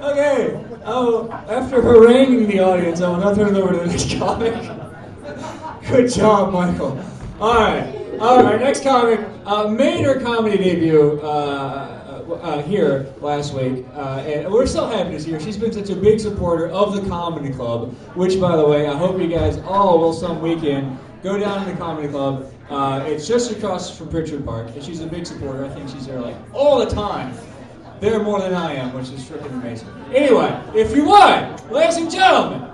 Okay, after haranguing the audience, I will now turn it over to the next comic. Good job, Michael. All right, our next comic made her comedy debut here last week, and we're so happy to see her. She's been such a big supporter of the Comedy Club, which, by the way, I hope you guys all will some weekend go down to the Comedy Club. It's just across from Pritchard Park, and she's a big supporter. I think she's there like all the time. There more than I am, which is freaking amazing. Anyway, if you would, ladies and gentlemen,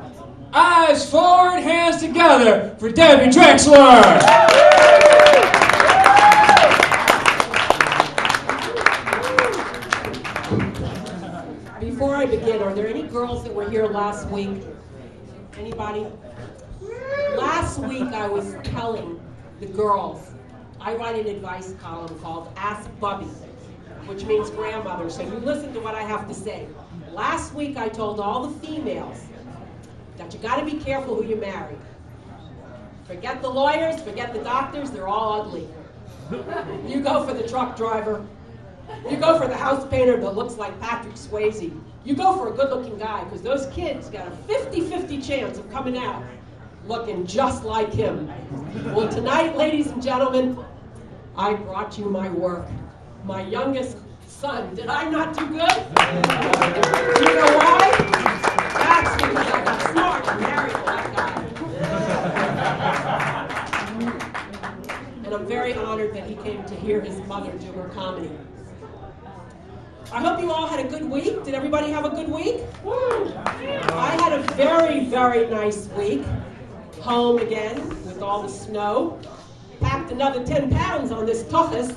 eyes forward, hands together for Debi Drecksler. Before I begin, are there any girls that were here last week? Anybody? Last week I was telling the girls, I write an advice column called Ask Bubby, which means grandmother, so you listen to what I have to say. Last week I told all the females that you gotta be careful who you marry. Forget the lawyers, forget the doctors, they're all ugly. You go for the truck driver. You go for the house painter that looks like Patrick Swayze. You go for a good-looking guy, because those kids got a 50-50 chance of coming out looking just like him. Well, tonight, ladies and gentlemen, I brought you my work. My youngest son. Did I not do good? Do you know why? That's because I got smart and married to that guy. And I'm very honored that he came to hear his mother do her comedy. I hope you all had a good week. Did everybody have a good week? I had a very, very nice week. Home again with all the snow. Packed another 10 pounds on this toughest.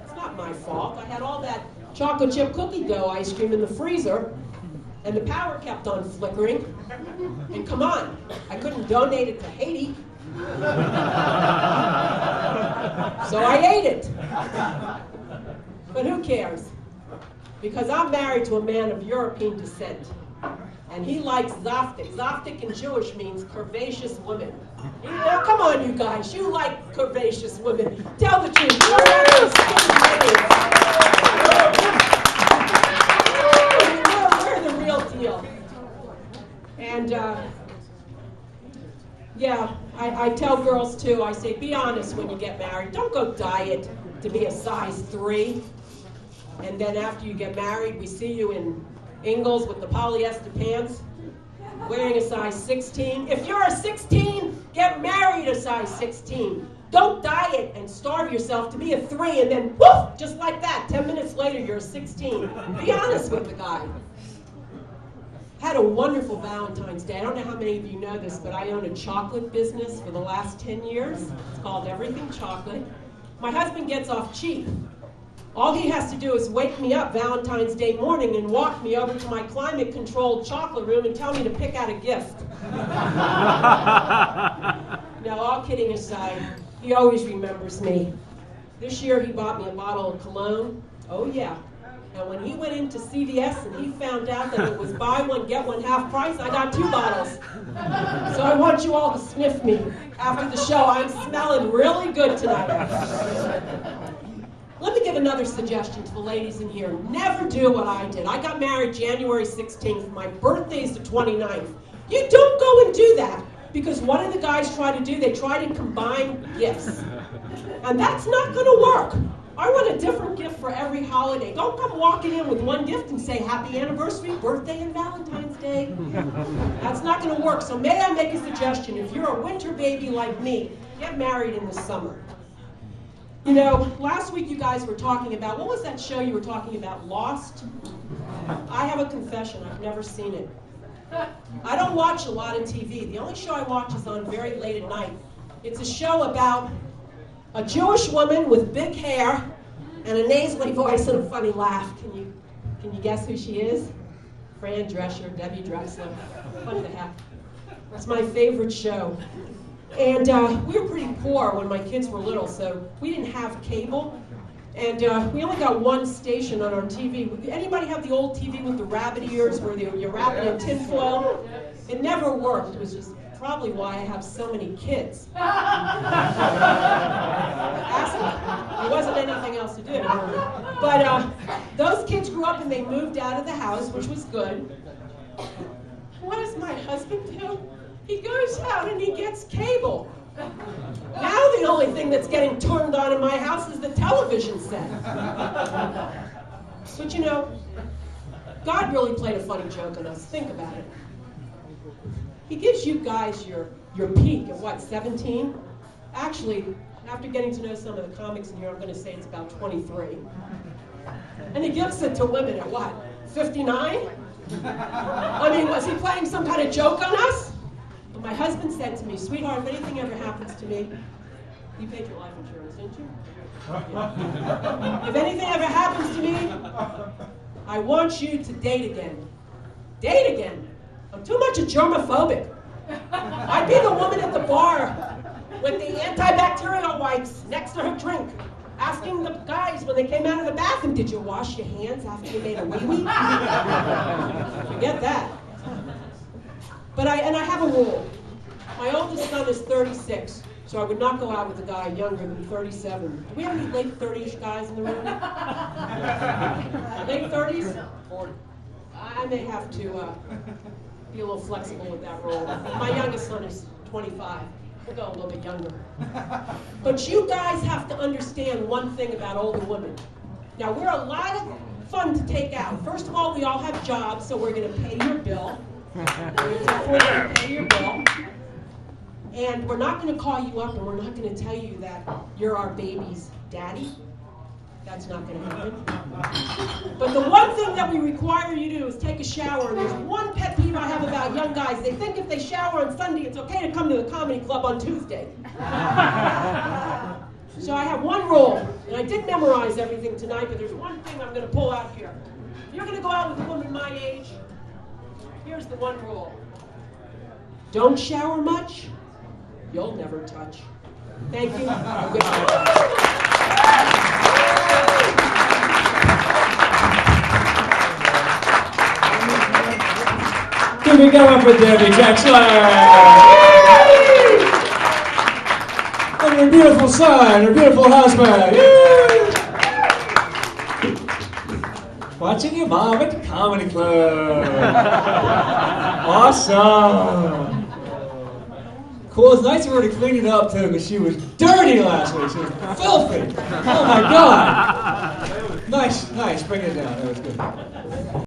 It's not my fault. I had all that chocolate chip cookie dough ice cream in the freezer, and the power kept on flickering. And come on, I couldn't donate it to Haiti. So I ate it. But who cares? Because I'm married to a man of European descent. And he likes Zaftig. Zaftig in Jewish means curvaceous women. Now, come on, you guys. You like curvaceous women. Tell the truth. You're not those skinny ladies. We're the real deal. And, yeah, I tell girls, too, I say, be honest when you get married. Don't go diet to be a size 3. And then after you get married, we see you in Ingles with the polyester pants, wearing a size 16. If you're a 16, get married a size 16. Don't diet and starve yourself to be a 3 and then woof, just like that, 10 minutes later you're a 16. Be honest with the guy. Had a wonderful Valentine's Day. I don't know how many of you know this, but I own a chocolate business for the last 10 years. It's called Everything Chocolate. My husband gets off cheap. All he has to do is wake me up Valentine's Day morning and walk me over to my climate-controlled chocolate room and tell me to pick out a gift. Now, all kidding aside, he always remembers me. This year he bought me a bottle of cologne. Oh yeah. And when he went into CVS and he found out that it was buy one, get one half price, I got 2 bottles. So I want you all to sniff me after the show. I'm smelling really good tonight. Let me give another suggestion to the ladies in here. Never do what I did. I got married January 16th. My birthday's the 29th. You don't go and do that, because what do the guys try to do? They try to combine gifts. And that's not going to work. I want a different gift for every holiday. Don't come walking in with one gift and say happy anniversary, birthday, and Valentine's Day. That's not going to work. So may I make a suggestion? If you're a winter baby like me, get married in the summer. You know, last week you guys were talking about, what was that show you were talking about, Lost? I have a confession, I've never seen it. I don't watch a lot of TV. The only show I watch is on very late at night. It's a show about a Jewish woman with big hair and a nasally voice and a funny laugh. Can you guess who she is? Fran Drescher, Debi Drecksler. What the heck? That's my favorite show. And we were pretty poor when my kids were little, so we didn't have cable. And we only got one station on our TV. Anybody have the old TV with the rabbit ears where you wrap it in tinfoil? It never worked, which is probably why I have so many kids. Ask But those kids grew up and they moved out of the house, which was good. What does my husband do? He goes out and he gets cable. Now the only thing that's getting turned on in my house is the television set. But you know, God really played a funny joke on us. Think about it. He gives you guys your peak at what, 17? Actually, after getting to know some of the comics in here, I'm going to say it's about 23. And he gives it to women at what, 59? I mean, was he playing some kind of joke on us? But my husband said to me, sweetheart, if anything ever happens to me, you paid your life insurance, didn't you? Yeah. If anything ever happens to me, I want you to date again. Date again? I'm too much a germophobic. I'd be the woman at the bar with the antibacterial wipes next to her drink, asking the guys when they came out of the bathroom, did you wash your hands after you made a wee-wee? Forget that. But I have a rule. My oldest son is 36, so I would not go out with a guy younger than 37. Do we have any late 30-ish guys in the room? Late 30s? 40. I may have to be a little flexible with that rule. My youngest son is 25. We'll go a little bit younger. But you guys have to understand one thing about older women. Now, we're a lot of fun to take out. First of all, we all have jobs, so we're going to pay your bill. We're definitely going to pay your bill. And we're not going to call you up and we're not going to tell you that you're our baby's daddy. That's not going to happen. But the one thing that we require you to do is take a shower. And there's one pet peeve I have about young guys. They think if they shower on Sunday, it's okay to come to the comedy club on Tuesday. So I have one rule, and I did memorize everything tonight, but there's one thing I'm going to pull out here. If you're going to go out with a woman my age, here's the one rule. Don't shower much, you'll never touch. Thank you. Give me going for Debi Drecksler! And her beautiful son, her beautiful husband. Watching your mom at the comedy club. Awesome. Cool, it's nice of her to clean it up too, because she was dirty last week. She was filthy. Oh my God. Nice, bring it down. That was good.